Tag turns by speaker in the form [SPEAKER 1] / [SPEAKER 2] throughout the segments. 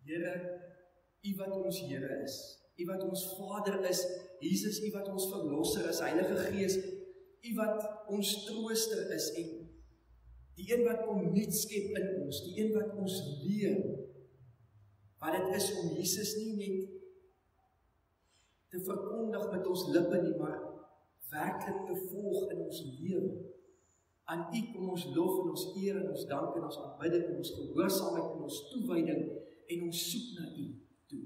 [SPEAKER 1] Here, U wat ons Here is, U wat ons Vader is, Jesus, U wat ons Verlosser is, Heilige Gees, U wat ons Trooster is, en die een wat kom nuut skep in ons, die een wat ons leer, wat dit is om Jesus nie net te verkondig met ons lippe nie, maar werklik te volg in ons lewe. Aan U kom ons lof en ons eer en ons dank en ons aanbidding en ons gehoorsaamheid en ons toewyding en ons soek na U toe.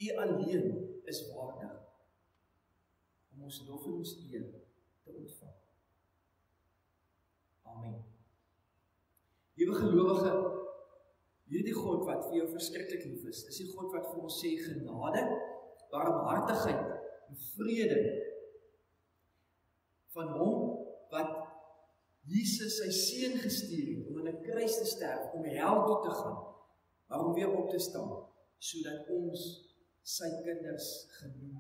[SPEAKER 1] U alleen is waardig om ons lof en ons eer te ontvang. Amen. Liewe gelowige, hierdie God wat vir jou verskriklik lief is die God wat vir ons sê genade, barmhartigheid en vrede van Hom wat Jesus sy seun gestuur het om aan 'n kruis te sterf, om hel toe te gaan, maar om weer op te staan, sodat ons sy kinders genoem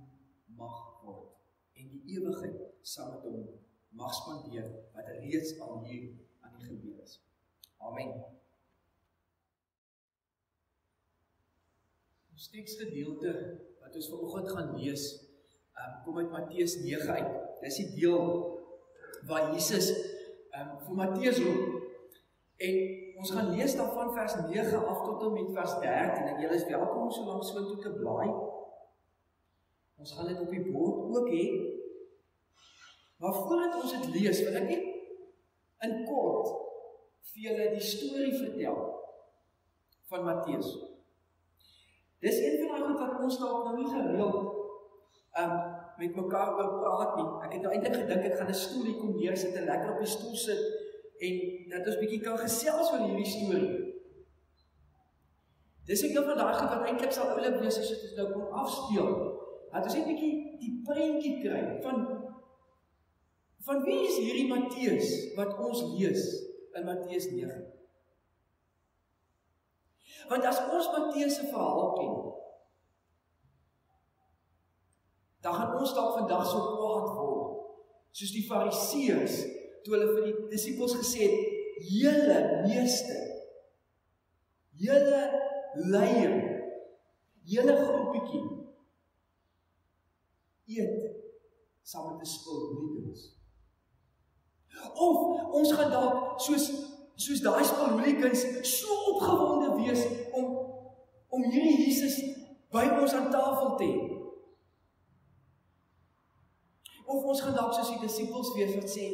[SPEAKER 1] mag word en die ewigheid saam met Hom mag spandeer, wat reeds al hier aan die gebeur is. Amen. Ons teksgedeelte wat ons vanoggend gaan lees, kom uit Matteus 9 uit. Dis die deel waar Jesus vir Matteus roep. En ons gaan lees daarvan vers 9 af tot en met vers 13. En julle is welkom om so lank soontoe te blaai. Ons gaan dit op die bord ook hê. Maar voordat ons dit lees, wil ek net in kort vir julle die storie vertel van Matteus. Dis een van die goed wat ons dalk nou nie gereeld met mekaar oor praat nie. Ek het nou eintlik gedink ek gaan 'n stoel hier kom neersit en lekker op die stoel sit en dat ons bietjie kan gesels oor hierdie storie. Dis ek nou van daai goed wat eintlik sal oulik wees as dit nou kom afspeel. Dat ons net bietjie die prentjie kry van wie is hierdie Matteus wat ons lees in Matteus 9. Want as ons Matteus se verhaal ken, dan gaan ons dalk vandag so kwaad word, soos die Fariseërs, toe hulle vir die disippels gesê het, julle meester, julle leier, julle groepietjie, eet saam met 'n spulhooligans. Of ons gaan dalk soos daai spulhooligans so opgewonde wees om hierdie Jesus by ons aan tafel te hê. Of ons gaan dalk soos die disippels wees wat sê,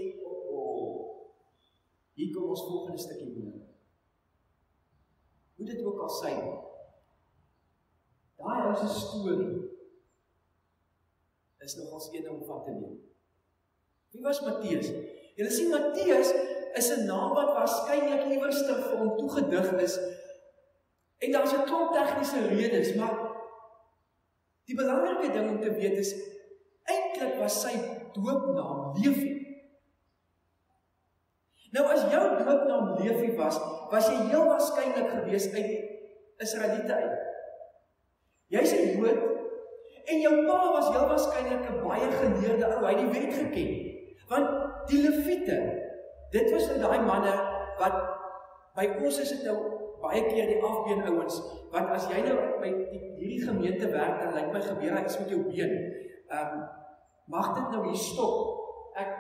[SPEAKER 1] hier kom ons volgende stukkie meer. Hoe dit ook al sy, daai ou se storie is nogals een om van te neem. Wie was Matteus? Julle sien, Matteus is 'n naam wat waarskynlik iewers vir hom toegedig is. En daar's 'n klomp tegniese redes, maar die belangrike ding om te weet is, eintlik was sy doopnaam Levi. Nou as jou doopnaam Levi was jy heel waarskynlik gewees uit die Israeliete uit. Jy's 'n Jood en jou pa was heel waarskynlik 'n baie geleerde ou, hy het die wet geken. Want die Lewiete, dit was nou daai manne wat by ons is dit nou baie keer die afbeen ouens, want as jy nou by hierdie gemeente werk, dan lyk my gebeur daar iets met jou been. Mag dit nou hier stop. Ek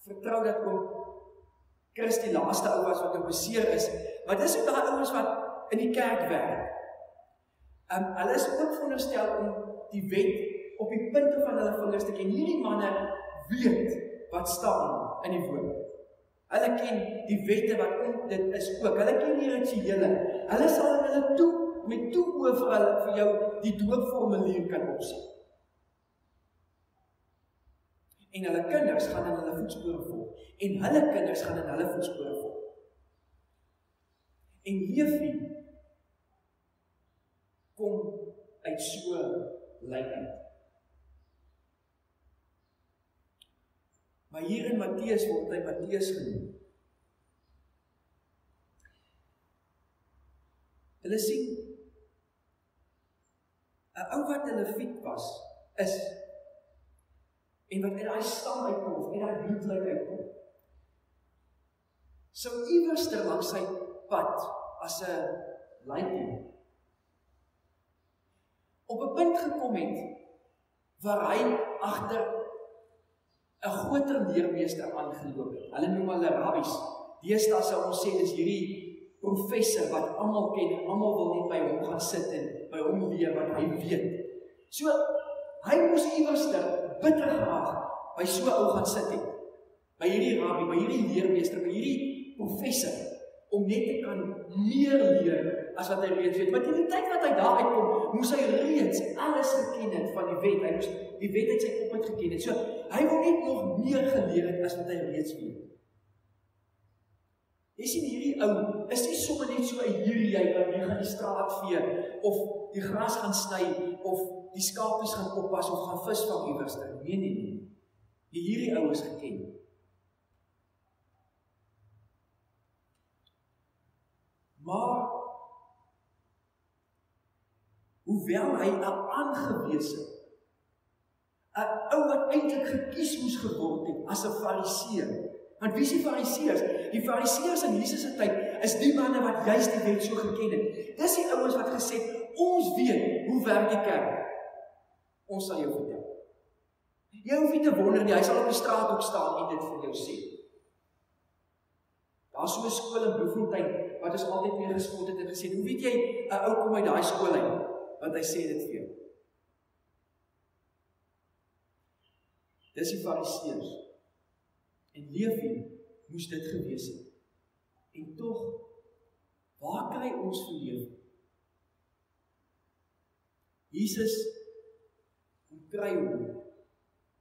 [SPEAKER 1] vertrou dat oom Chris die laaste ou was wat nou beseer is, maar dis ook daai ouens wat in die kerk werk. Hulle is ook veronderstel om die wet op die punte van hulle vingers te ken. Hierdie manne weet wat staan in die woord. Hulle ken die wette wat dit is ook. Hulle ken die rituele. Hulle sal in hulle met toe vir jou die doopformulier kan opsit. En hulle kinders gaan in hulle voetspore volg. En hulle kinders gaan in hulle voetspore volg. En Levi kom uit so lyn uit. Maar hier in Matteus word hy Matteus genoem. Hulle sien, 'n ou wat 'n Lewiet was, en wat uit daai stam uitkom, of uit daai bloedlyn uitkom, sou iewers langs sy pad, as 'n lyk nie. Op 'n punt gekom het, waar hy agter 'n groter leermeester aangeloop het. Hulle noem hulle rabbies. Deesdae sou ons sê, dis hierdie professor wat almal ken, en almal wil net by hom gaan sit en by hom leer wat hy weet. So, hy moes iewerster bitter graag by so 'n ou gaan sit het. By hierdie rabbi, by hierdie leermeester, by hierdie professor, om net te kan meer leer as wat hy reeds weet. Want in die tyd wat hy daar uitkom, moes hy reeds alles geken het van die wet. Hy moes die wet uit sy kop uit geken het. So, hy wou net nog meer geleer het as wat hy reeds weet. Jy sien, hierdie ou is nie sommer net so 'n hierdie wat nie gaan die straat vee, of die gras gaan sny, of die skapies gaan oppas, of gaan visvang iewerster. Nee. Hierdie ou is geken. Maar, hoewel hy 'n aangewese, 'n ou wat eintlik gekies moes geword het as 'n fariseer. Want wie is die fariseërs? Die fariseërs in Jesus se tyd is die manne wat juist die wet so geken het. Dis die ouens wat gesê het, ons weet hoe werk die kerk. Ons sal jou vertel. Jy hoef nie te wonder nie, hy sal op die straat ook staan en dit vir jou sê. Daar is so 'n skool in Bloemfontein wat ons altyd mee gespot het en gesê, hoe weet jy, 'n ou kom uit daai skool uit, want hy sê dit vir jou. Dis die fariseërs. En Levi moes dit gewees het. En tog, waar kry ons vir Levi? Jesus kry hom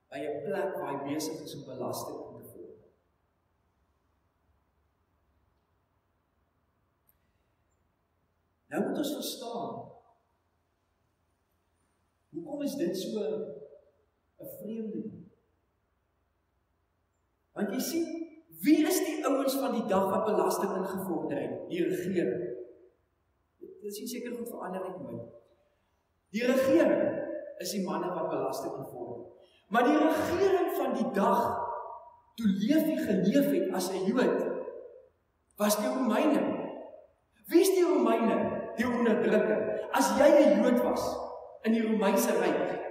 [SPEAKER 1] by 'n plek waar hy besig is om belasting in te voer. Nou moet ons verstaan, hoekom is dit so 'n vreemde ding? Want jy sien, wie is die ouens van die dag wat belasting ingevorder het? Die regering. Dit is nie seker goed verander net nooit. Die regering is die manne wat belasting invorder. Maar die regering van die dag, toe Levi geleef het as 'n Jood, was die Romeine. Wie is die Romeine? Die onderdrukker. As jy 'n Jood was in die Romeinse ryk,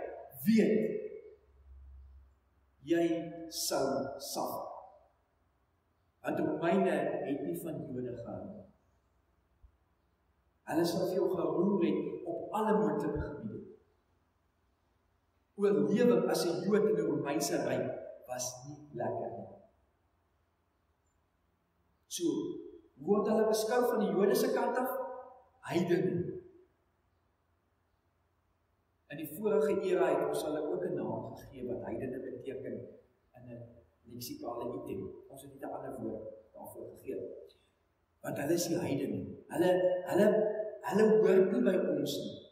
[SPEAKER 1] weet jy sou sag. Want Romeine het nie van Jode gehou. Hulle sou vir jou geroer het op alle moontlike gebiede. Oorlewing as 'n Jood in die Romeinse ryk was nie lekker nie. So, word hulle beskou van die Jode se kant af? Heidene. In die vorige era het ons hulle ook 'n naam gegee wat heidene beteken in 'n leksikale item. Ons het nie 'n ander woord daarvoor gegee. Want hulle is die heidene. Hulle hoort nie by ons nie.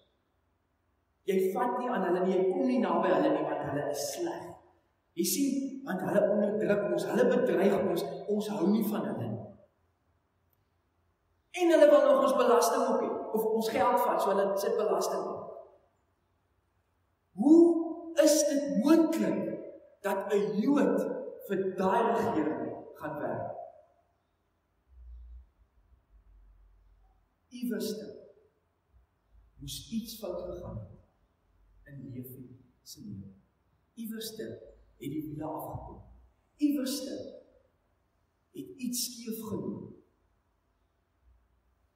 [SPEAKER 1] Jy vat nie aan hulle nie, jy kom nie naby hulle nie, want hulle is sleg. Jy sien, want hulle onderdruk ons, hulle bedreig ons hou nie van hulle nie. En hulle wil nog ons belasting op hê, of ons geld vat, so hulle sit belasting op. Hoe is dit moontlik dat 'n Jood vir daai regering gaan werk? Iewerste moes iets fout gegaan het in Levi se lewe. Iewerste het die wiele afgekom. Iewerste het iets skeef geloop.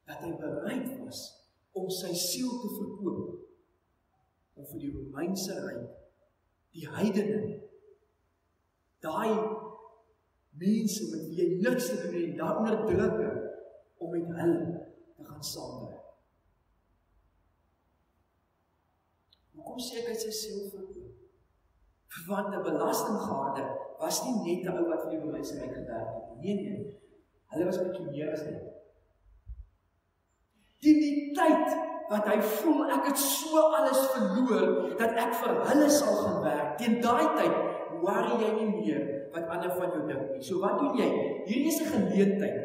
[SPEAKER 1] Dat hy bereid was om sy siel te verkoop, om vir die Romeinse ryk, die heidene, daai mense met wie jy niks te doen en daar onderdrukke, om met hulle te gaan saamwerk. Hoekom sê ek hy sy siel verkoop? Want 'n belastinggaarder was nie net 'n ou wat vir die Romeinse ryk gewerk het. Nee. Hulle was bietjie meer as dit. Die tyd wat hy voel, ek het so alles verloor, dat ek vir hulle sal gaan werk. Teen daai tyd, worry jy nie meer wat ander van jou dink nie. So wat doen jy? Hierdie is 'n geleentheid.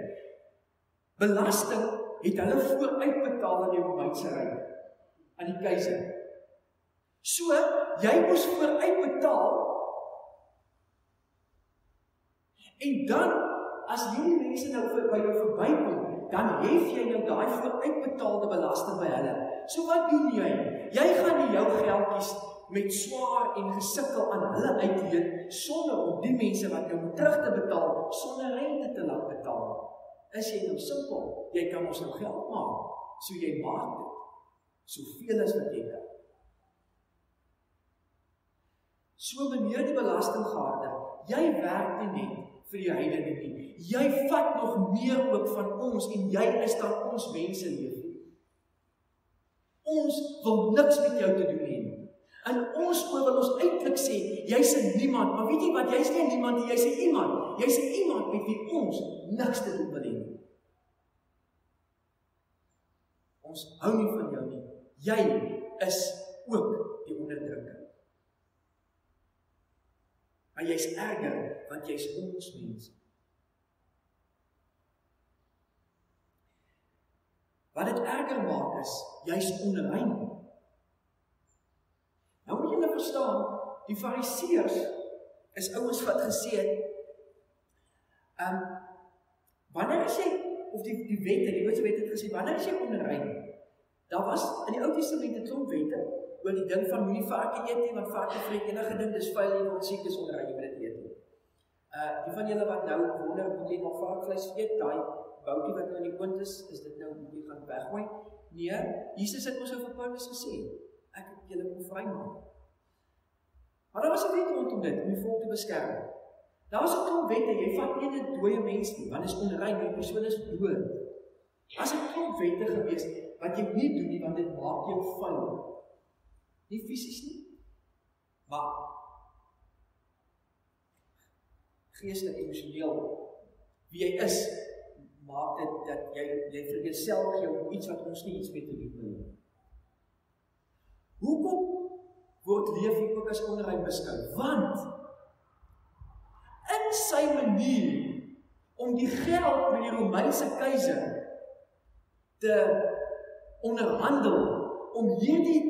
[SPEAKER 1] Belasting het hulle vooruitbetaal aan die Romeinse ryk, aan die keiser. So, jy moes vooruitbetaal, en dan, as hierdie mense nou by jou verbykom, dan hef jy nou daai vooruitbetaalde belasting by hulle. So wat doen jy? Jy gaan nie jou geldjies met swaar en gesukkel aan hulle uitleen, sonder om die mense wat jou moet terug te betaal, sonder rente te laat betaal. Is jy nou simpel? Jy kan ons nou geld maak, so jy maak dit, soveel as wat jy kan. So meneer die belastinggaarder, jy werk nie net vir die heidene nie, jy vat nog meer ook van ons, en jy is dan ons mense leef. Ons wil niks met jou te doen hê. En ons wil ons eintlik sê, jy's 'n niemand, maar weet jy wat, jy's nie 'n niemand nie, jy's 'n iemand. Jy's 'n iemand met wie ons niks te doen wil hê. Ons hou nie van jou nie. Jy is ook die onderdrukker. Maar jy's erger, want jy's ons mense. Wat dit erger maak is, jy's onrein. Nou moet julle verstaan, die fariseërs is ouens wat gesê het, wanneer as jy, of die wette, die Joodse wette het gesê, wanneer as jy onrein, daar was in die Ou Testament 'n klomp wette, oor die ding van moenie varke eet nie, want varke vreet enige ding, dis vuil, jy word siek, dis onrein, jy moet dit eet nie. Die van julle wat nou wonder, moet jy nog varkvleis eet, daai boutjie wat nou in die oond is dit nou, moet jy gaan weggooi? Nee, Jesus het ons vir Paulus gesê, ek het julle kom vrymaak. Maar daar was 'n wet rondom dit, om die volk te beskerm. Daar was 'n klomp wette, jy vat nie 'n dooie mens nie, want is onrein, die persoon is dood. As 'n klomp wette gewees, wat jy nie doen nie, want dit maak jou vuil. Nie fisies nie, maar geestelik, emosioneel, wie jy is, maak dit dat jy vir jouself jou iets wat ons nie iets mee te doen wil. Hoekom word Levi ook as onrein beskou? Want in sy manier om die geld met die Romeinse keiser te onderhandel, om hierdie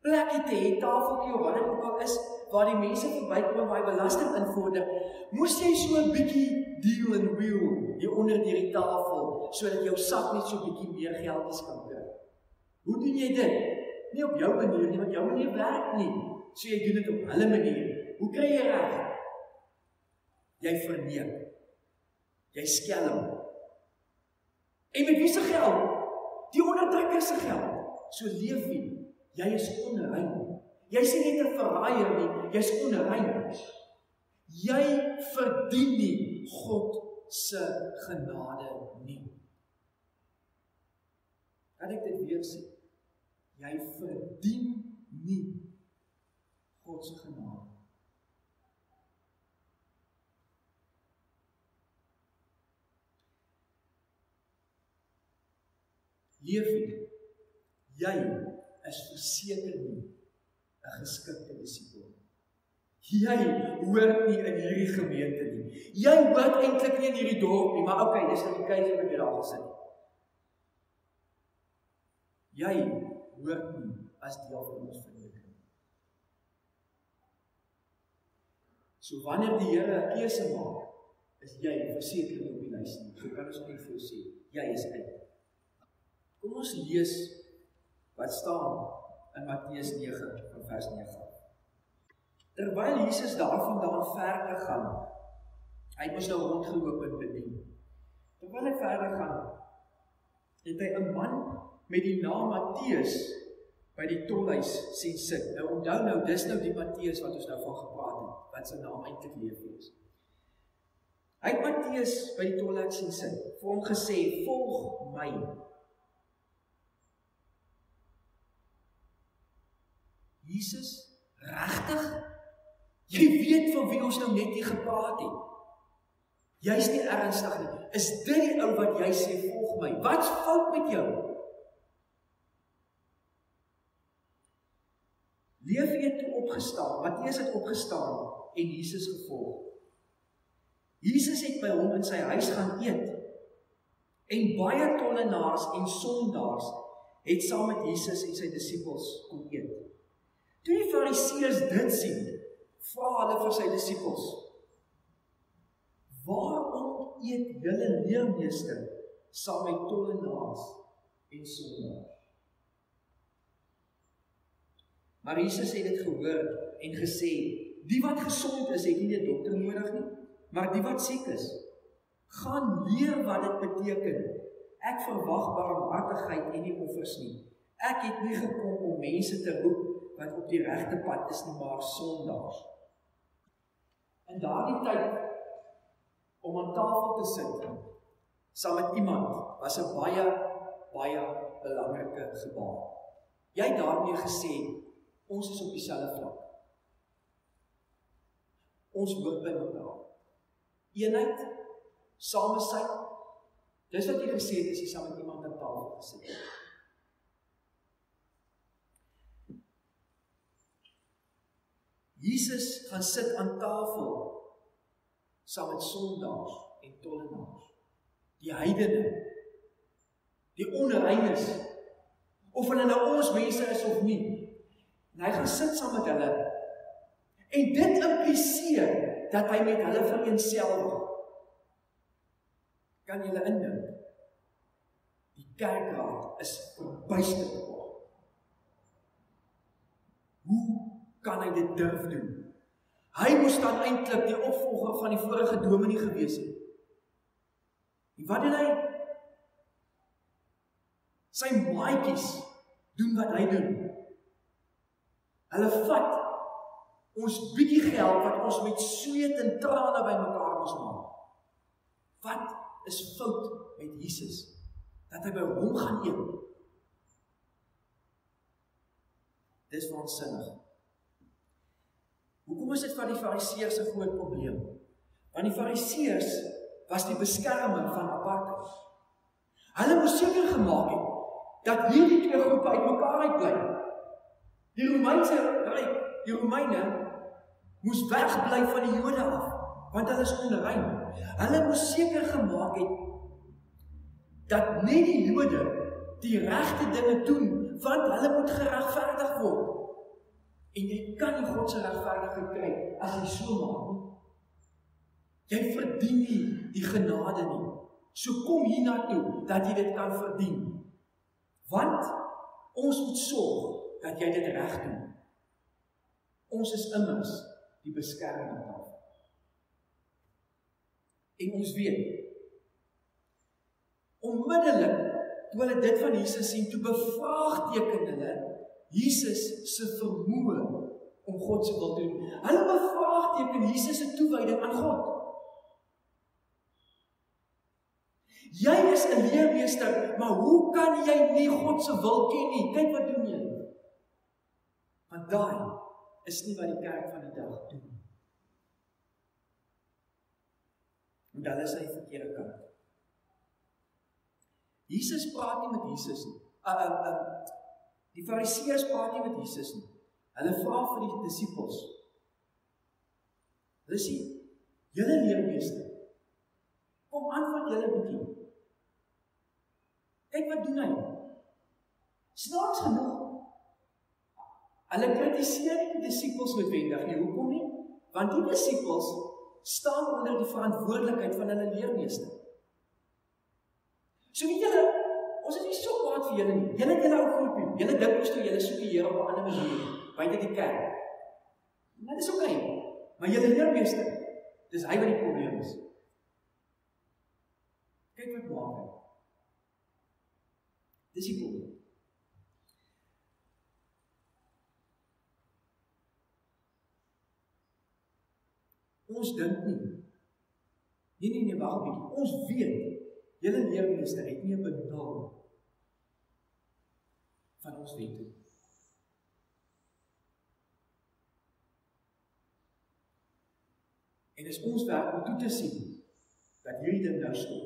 [SPEAKER 1] plekkie te hê, tafeltjie of wat dit ook al is, waar die mense verbykom en waar die belasting invorder, moes jy so 'n bietjie deal and wheel hier onder die tafel, sodat jou sak net so 'n bietjie meer geldjies kan kry. Hoe doen jy dit? Nie op jou manier nie, want jou manier werk nie. So jy doen dit op hulle manier. Hoe kry jy reg? Jy verneek. Jy skelm. En met wie se geld? Die onderdrukker se geld. So Levi, jy is onrein. Jy is nie net 'n verraaier nie, jy's onrein. Jy verdien nie God se genade nie. Kan ek dit weer sê? Jy verdien nie God se genade. Levi, jy is verseker nie 'n geskikte disipel. Jy hoort nie in hierdie gemeente nie. Jy hoort eintlik nie in hierdie dorp nie, maar okay, dis nou die keiser wat jy daar gesit het. Jy hoort nie as deel van ons verdeling. So wanneer die Here 'n keuse maak, is jy verseker nie op die lys nie. So kan ons net vir jou sê, jy is uit. Kom ons lees wat staan in Matteus 9 van vers 9. Terwyl Jesus daarvandaan verder gaan, hy moes nou rondgeloop en bedien. Terwyl hy verder gaan, het hy 'n man met die naam Matteus by die tolhuis sien sit. Nou onthou nou, dis nou die Matteus wat ons nou van gepraat het, wat sy naam eintlik Levi is. Hy het Matteus by die tolhuis sien sit, vir hom gesê, volg my. Jesus, regtig? Jy weet van wie ons nou net hier gepraat het. Jy's nie ernstig nie. Is dit die ou wat jy sê, volg my? Wat's fout met jou? Levi het toe opgestaan, Matteus het opgestaan en Jesus gevolg. Jesus het by hom in sy huis gaan eet. En baie tollenaars en sondaars het saam met Jesus en sy disippels kom eet. Toe die fariseërs dit sien, vra hulle vir sy disippels, waarom eet julle leermeester saam met tollenaars en sondaars. Maar Jesus het dit gehoor en gesê, die wat gesond is, het nie 'n dokter nodig nie, maar die wat siek is, gaan leer wat dit beteken. Ek verwag barmhartigheid en nie offers nie. Ek het nie gekom om mense te roep wat op die regte pad is nie, maar sondaars. In daardie tyd, om aan tafel te sit, saam met iemand, was 'n baie belangrike gebaar. Jy het daarmee gesê, ons is op dieselfde vlak. Ons hoort by mekaar. Eenheid, samesyn, dis wat jy gesê het as jy saam met iemand aan tafel gesit het. Jesus gaan sit aan tafel saam met sondaars en tollenaars, die heidene, die onreines, of hulle nou ons mense is of nie. En hy gaan sit saam met hulle, en dit impliseer dat hy met hulle vereenselwig. Kan julle indink? Die kerkraad is verbuisterd. Hoe kan hy dit durf doen? Hy moes dan eintlik die opvolger van die vorige dominee gewees het. En wat doen hy? Sy maatjies doen wat hy doen. Hulle vat ons bietjie geld wat ons met sweet en trane by mekaar moes maak. Wat is fout met Jesus? Dat hy by hom gaan eet. Dis waansinnig. Hoekom is dit vir die Fariseërs 'n groot probleem? Want die Fariseërs was die beskermer van apartheid. Hulle moes seker gemaak het dat hierdie twee groepe uitmekaar uitbly. Die Romeinse ryk, die Romeine, moes wegbly van die Jode af, want hulle is onrein. Hulle moes seker gemaak het dat net die Jode die regte dinge doen, want hulle moet geregverdig word. En jy kan nie God se regverdigheid kry as jy so maak nie. Jy verdien nie die genade nie. So kom hiernatoe dat jy dit kan verdien. Want ons moet sorg dat jy dit reg doen. Ons is immers die beskerming daarvan. En ons weet, onmiddellik toe hulle dit van Jesus sien, toe bevraagteken hulle Jesus se vermoë om God se wil te doen. Hulle bevraagteken Jesus se toewyding aan God. Jy is 'n leermeester, maar hoe kan jy nie God se wil ken nie? Kyk wat doen jy. Want daai is nie wat die kerk van die dag doen. En hulle is aan die verkeerde kant. Jesus praat nie met Jesus nie. Die Fariseërs praat nie met Jesus nie. Hulle vra vir die disippels. Hulle sê, julle leermeester, kom antwoord julle bietjie. Kyk wat doen hy. Snaaks genoeg. Hulle kritiseer nie die disippels noodwendig nie. Hoekom nie? Want die disippels staan onder die verantwoordelikheid van hulle leermeester. So weet julle, ons is nie so kwaad vir julle nie. Julle het julle ou groepie. Julle dink mos toe julle soek die Here op 'n ander manier buite die kerk. Maar dis oké. Maar julle leermeester, dis hy wat die probleem is. Kyk wat maak hy. Dis die probleem. Ons dink nie. Nee, wag 'n bietjie. Ons weet, julle leermeester het nie 'n benul van ons wette. En is ons werk om toe te sien dat hierdie ding nou stop.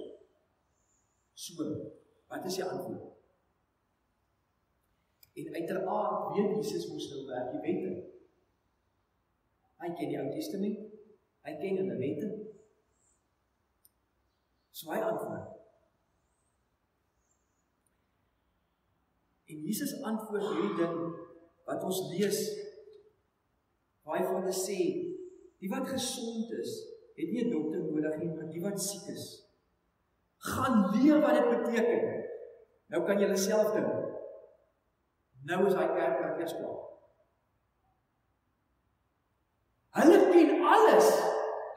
[SPEAKER 1] So, wat is die antwoord? En uiteraard weet Jesus moes nou werk die wette. Hy ken die Ou Testament, hy ken hulle wette. So hy antwoord. En Jesus antwoord hierdie ding wat ons lees, waar hy vir hulle sê, die wat gesond is, het nie 'n dokter nodig nie, maar die wat siek is. Gaan gaan leer wat dit beteken. Nou kan julle self dink. Nou is hy kerk eers klaar. Hulle ken alles.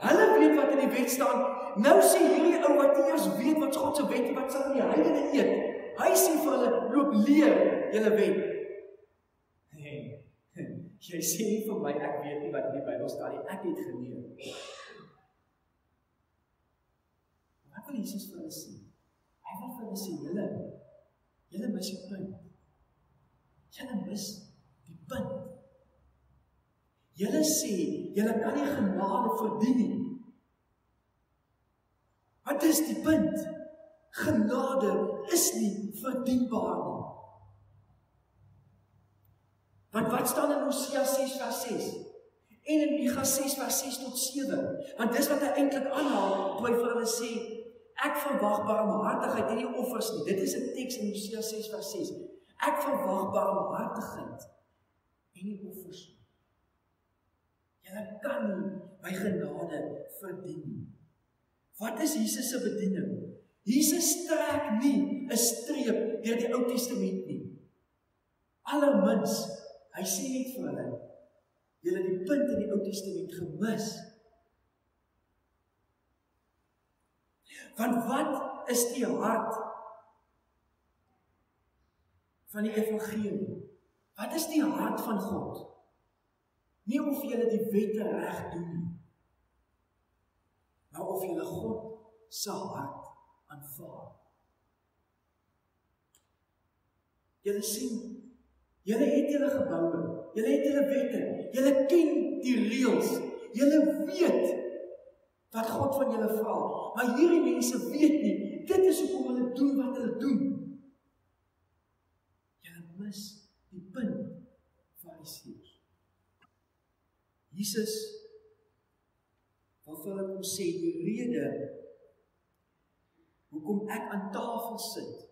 [SPEAKER 1] Hulle weet wat in die wet staan. Nou sê hierdie ou wat nie eers weet wat God se wet, wat sal die heidene eet. Hy sê vir hulle, loop leer julle wet. Jy sê nie vir my, ek weet nie wat in die Bybel staan nie, ek het geleer. Wat wil Jesus vir hulle sê? Hy wil vir hulle sê, julle mis die punt. Julle mis die punt. Julle sê, julle kan nie genade verdien nie. Wat is die punt? Genade is nie verdienbaar nie. Want wat staan in Hosea 6 vers 6? En in Micha 6 vers 6 tot 7? Want dis wat hy eintlik aanhaal, toe hy vir hulle sê, ek verwag barmhartigheid en nie offers nie. Dit is 'n teks in Hosea 6 vers 6. Ek verwag barmhartigheid en nie offers nie. Julle kan nie my genade verdien nie. Wat is Jesus se bediening? Jesus trek nie 'n streep deur die Ou Testament nie. Allermins, hy sê net vir hulle, julle die punt in die Ou Testament gemis. Want wat is die hart van die evangelie? Wat is die hart van God? Nie of julle die wette reg doen nie, maar of julle God se hart aanvaar. Julle sien, julle het julle geboue, julle het julle wette, julle ken die reëls, julle weet wat God van julle vra, maar hierdie mense weet nie, dit is hoekom hulle doen wat hulle doen. Julle mis die punt, Fariseërs. Jesus wil vir hulle kom sê, die rede hoekom ek aan tafel sit,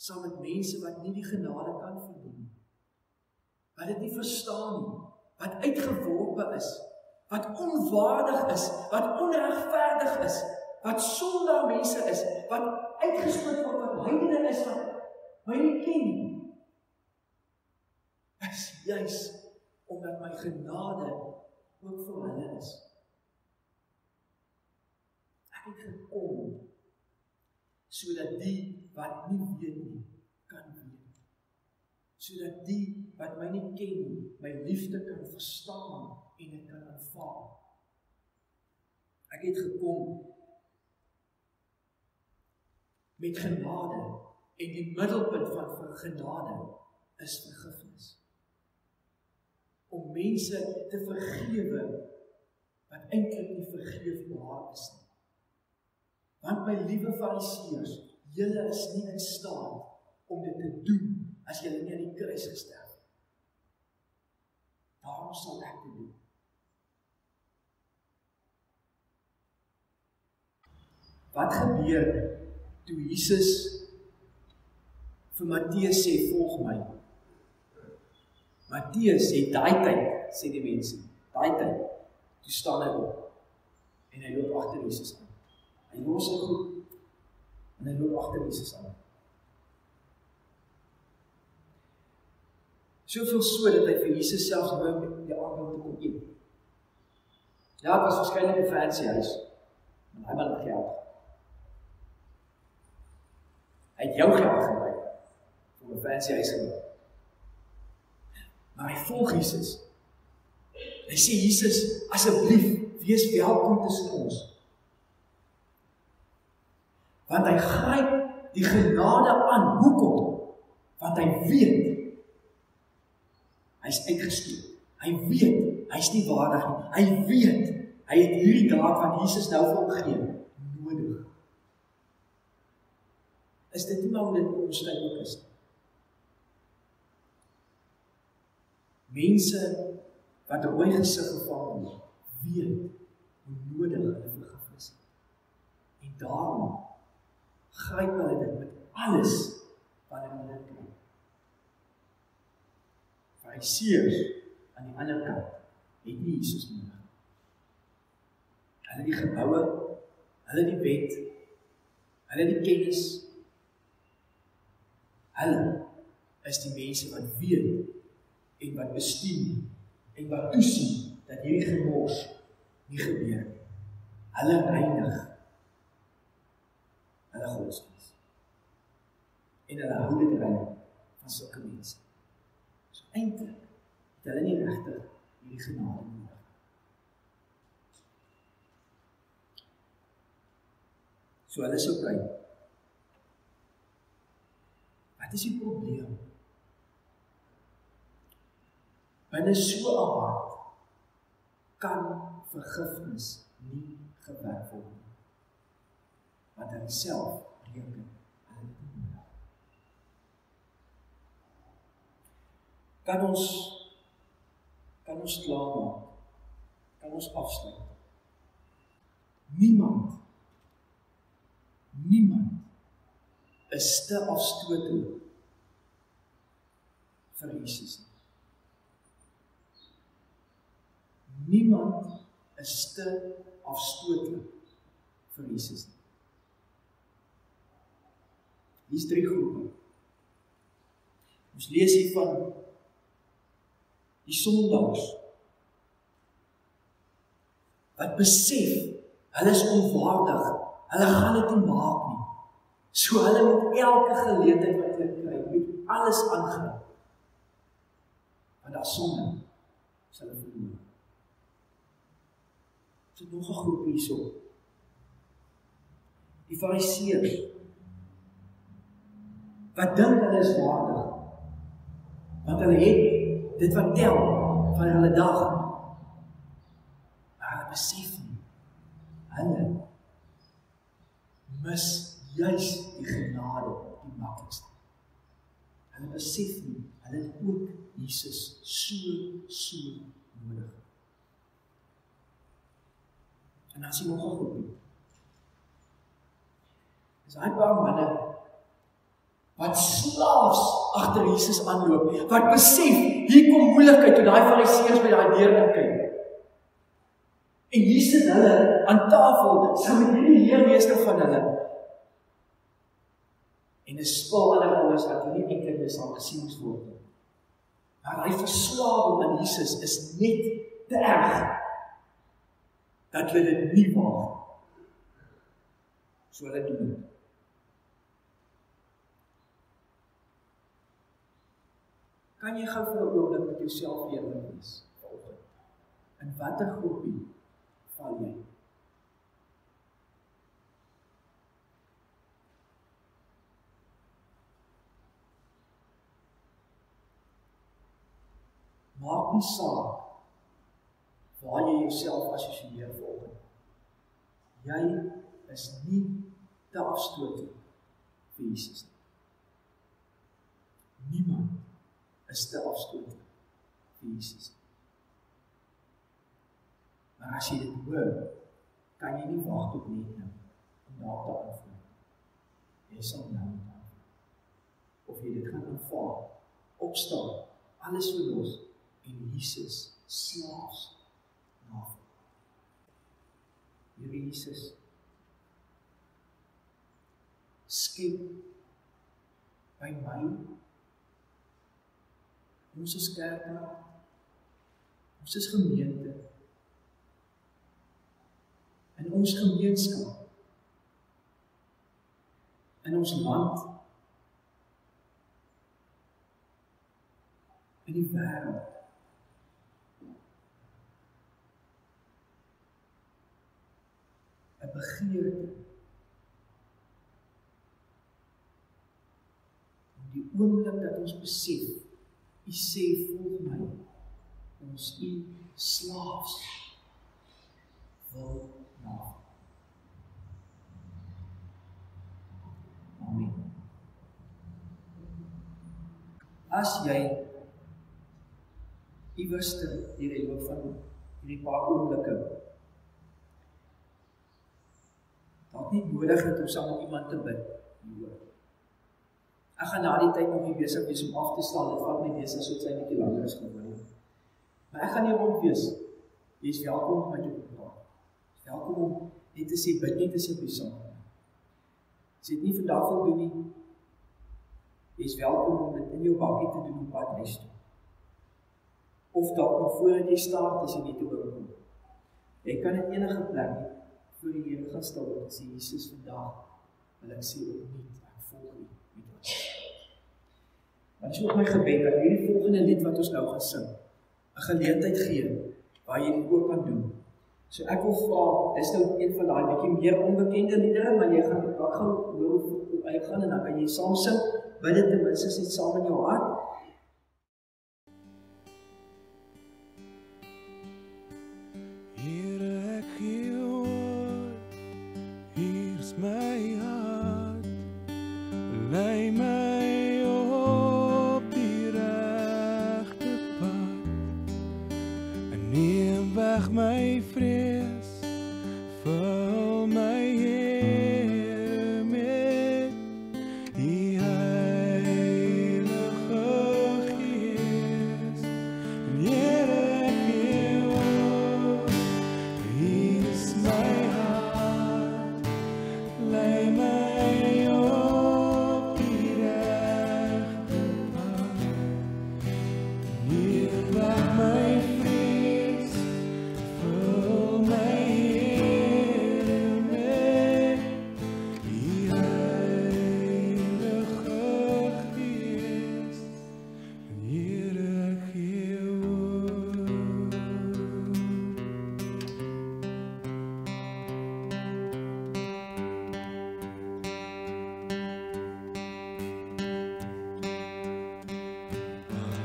[SPEAKER 1] saam met mense wat nie die genade kan verdien, wat dit nie verstaan nie, wat uitgeworpe is, wat onwaardig is, wat onregverdig is, wat sondaar mense is, wat uitgesloot word, wat heidene is, wat my nie ken nie, is juis omdat my genade ook vir hulle is. Ek het gekom sodat die wat nie weet nie, kan weet. Sodat die wat my nie ken nie, my liefde kan verstaan en dit kan aanvaar. Ek het gekom met genade en die middelpunt van genade is vergifnis. Om mense te vergewe wat eintlik nie vergeefbaar is nie. Want my liewe Fariseërs, julle is nie in staat om dit te doen as julle nie aan die kruis gesterf het. Daarom sal ek dit doen. Wat gebeur toe Jesus vir Matteus sê, volg my? Matteus sê, daai tyd, sê die mense, daai tyd, toe staan hy op, en hy loop agter Jesus aan. Hy los sy goed, en hy loop agter Jesus aan. Soveel so, dat hy vir Jesus selfs nou met die aanbod te kom eet. Ja, het was waarskynlik 'n fancy huis, maar hy het geld. Hy het jou geld gebruik, vir 'n fancy huis gebruik. Maar hy volg Jesus. Hy sê, Jesus, asseblief, wees welkom tussen ons. Want hy gryp die genade aan. Hoekom? Want hy weet, hy is uitgestoot. Hy weet, hy is nie waardig nie. Hy weet, hy het hierdie daad wat Jesus nou vir hom gee, nodig. Is dit nie maar hoe dit in ons tyd ook is? Mense wat rooi gesig gevang het, weet hoe nodig hulle vergifnis het. En daarom gryp hulle dit met alles wat hulle kry. Fariseërs aan die ander kant het nie Jesus nodig. Hulle die geboue, hulle die wet, Hulle die kennis. Hulle is die mense wat weet en wat bestuur en wat toesien dat hierdie gemors nie gebeur nie. Hulle reinig hulle godsdienst. En hulle hou dit rein van sulke mense. So eintlik het hulle nie regtig hierdie genade nodig. So hulle is okay. Wat is die probleem? Binne so 'n hart kan vergifnis nie gewerk word nie. Want hy self reken hulle dit nie nodig. Kan ons klaarmaak? Kan ons afsluit? Niemand is te afstootlik vir Jesus nie. Niemand is te afstootlik vir Jesus nie. Hier is 3 groepe. Ons lees hier van die sondaars wat besef hulle is onwaardig, hulle gaan dit nie maak nie. So hulle moet elke geleentheid wat hulle kry, moet alles aangryp. Want daar sonde is hulle verloor. So nog 'n groep hierso. Die Fariseërs wat dink hulle is waardig, want hulle het dit wat tel van hulle dag, maar hulle besef nie, hulle mis juis die genade die maklikste. Hulle besef nie, hulle het ook Jesus so nodig. En dan is hier nog 'n groepie. Dis daai paar manne wat slaafs agter Jesus aanloop, wat besef, hier kom moeilikheid toe daai Fariseërs by daai deur inkyk. En hier sit hulle aan tafel, saam met hierdie leermeester van hulle. En 'n spul ander ouers wat nie eintlik meer sal gesien moes word nie. Maar hy verslawing aan Jesus is net te erg, dat hulle dit nie waag. So hulle doen dit. Kan jy gou vir 'n oomblik met jouself eerlik wees vanoggend? In watter groepie val jy? Maak nie saak waar jy jouself assosieer vanoggend. Jy is nie te afstootlik vir Jesus nie. Niemand is te afstootlik vir Jesus nie. Maar as jy dit hoor, kan jy nie wag tot net nou om daar te antwoord. Jy sal nou antwoord. Of jy dit gaan aanvaar, opstaan, alles verlos en Jesus slaafs navolg. Here Jesus, skep by my, ons is kerk, ons is gemeente, in ons gemeenskap, in ons land, in die wêreld, 'n begeerte om die oomblik dat ons besef, U sê volg my, ons U slaafs wil navolg. Amen. As jy iewerste deur die loop van hierdie paar oomblikke dalk nie nodig het om saam met iemand te bid. Ek gaan na die tyd nog nie besig wees om af te staan, dit vat my besig soos hy netjie langer is geworden. Maar ek gaan nie rond wees, jy is welkom om met jou te praat. Welkom om net te sê, bid net asseblief saam. As jy dit nie vandag wil doen nie, jy is welkom om dit in jou bakkie te doen op pad huis toe. Of dalk nog voordat jy start, as jy net oorkom. Jy kan in enige plek voor die Here gaan stil en sê, Jesus, vandag wil ek sê opnuut, ek volg U met ons. Maar dis ook my gebed, dat hierdie volgende lied wat ons nou gaan sing, 'n geleentheid gee, waar jy dit ook kan doen. So ek wil vra, dis nou een van daai bietjie meer onbekende liedere, maar jy gaan ook gaan hoor hoe uitgaan en dan kan jy saam sing, bid dit ten minste net saam in jou hart.
[SPEAKER 2] Here ek gee oor, hier is my hart, lei my op die regte pad, en neem weg my vrees, vul my Here met die Heilige Gees. En Here ek gee oor, hier is my hart, lei my op die regte pad, neem weg my vrees, vul my Here met die Heilige Gees. En Here ek gee oor.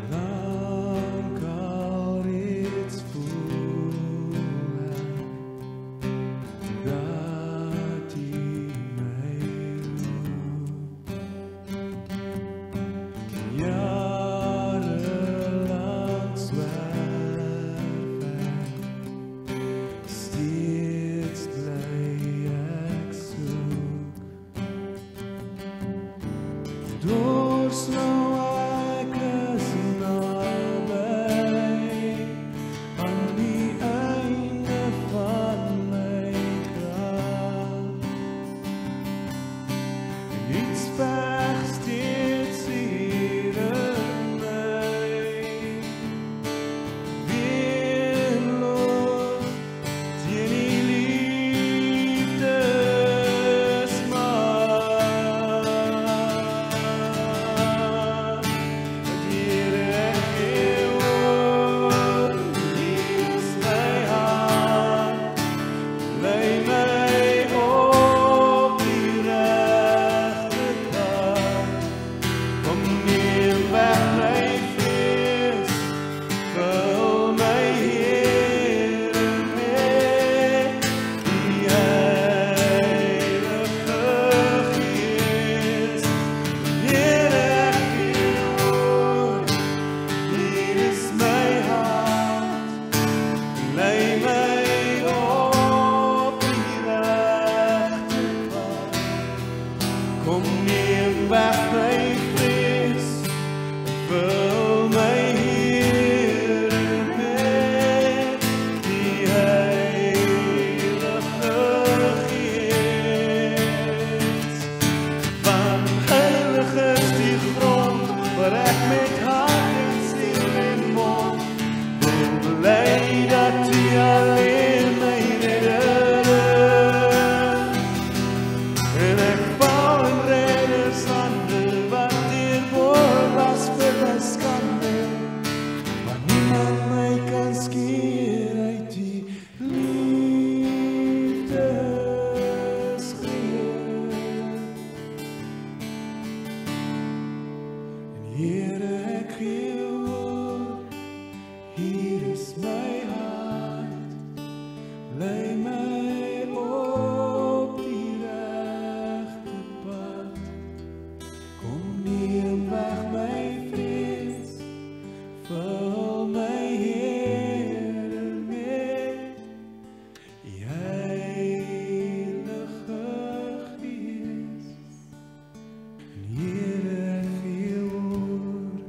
[SPEAKER 2] Lang al reeds voel ek dat U my roep. Jarelang zwerf ek, steeds bly ek soek. Doorsnou ek is naby, aan die einde van my krag. En iets veg steeds hier in my, weerloos teen die liefdesmaat. Here ek gee oor, hier is my hart, lei my op die regte pad, kom neem weg my vrees, vul my Here met die Heilige Gees. Here ek gee oor, hier is my hart, lei my op die regte pad, kom neem weg my vrees, vul my Here met die Heilige Gees. Van heilig is die grond, waar ek met hart en ziel en mond wil bely dat U alleen my redder is. En ek val in redders hande, wat dierbaar was vir my skande, maar niemand my kan skeer uit die liefdesgreep. En Here ek gee oor, hier is my hart, lei my op die regte pad, kom neem weg my vrees, vul my Here met die Heilige Gees. En Here ek gee oor,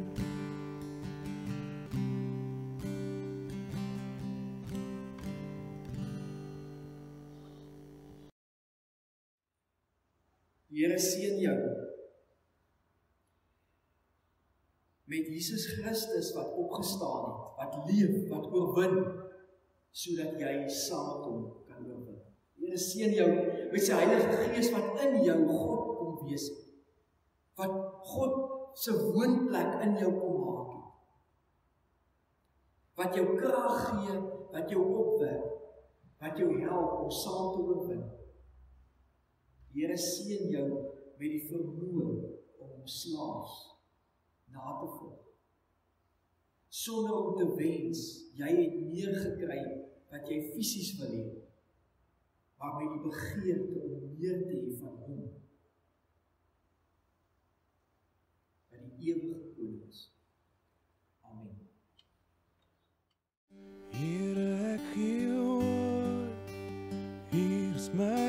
[SPEAKER 1] Here seën jou met Jesus Christus wat opgestaan het, wat leef, wat oorwin, sodat jy saam met hom kan oorwin. Here seën jou met sy Heilige Gees wat in jou God kom wees het, wat God se woonplek in jou kom maak het, wat jou krag gee, wat jou opwek, wat jou help om saam te oorwin. Here seën jou met die vermoë om hom slaafs na te volg. Sonder om te wens, jy het meer gekry wat jy fisies wil hê, maar met die begeerte om meer te hê van hom, wat die ewige koning is. Amen.
[SPEAKER 2] Here ek gee oor, hier is my